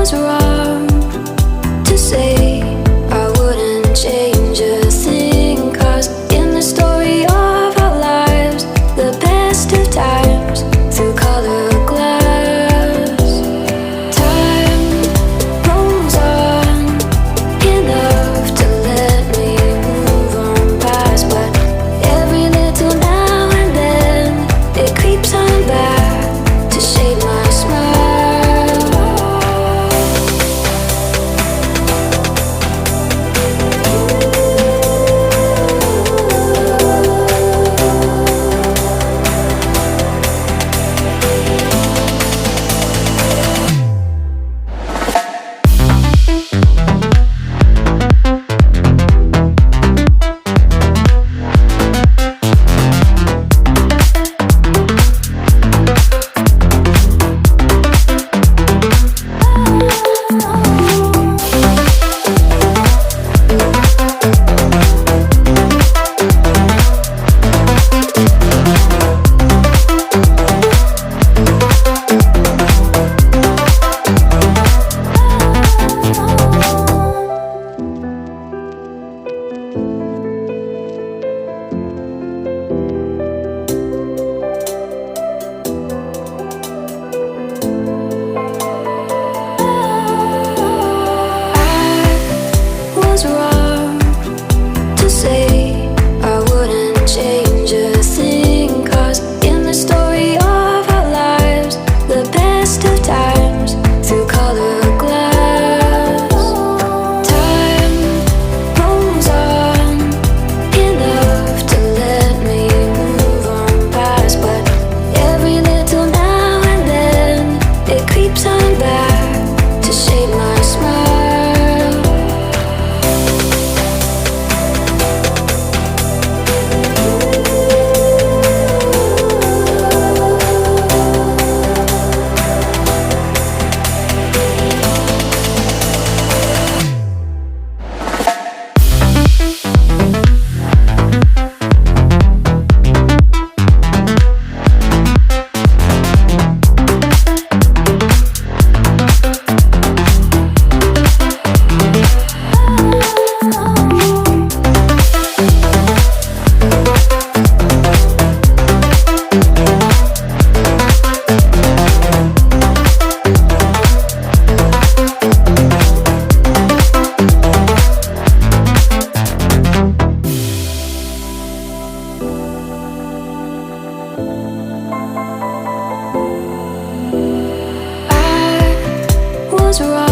was wrong to say I wouldn't change a thing, 'cause in the story of our lives, the best of times through color glass, time rolls on enough to let me move on past, but every little now and then it creeps on back to shade my smile. Was wrong to say I wouldn't change a thing, 'cause in the story of our lives, the best of times through color glass, time rolls on enough to let me move on past, but every little now and then it creeps on back to shade my smile. Was wrong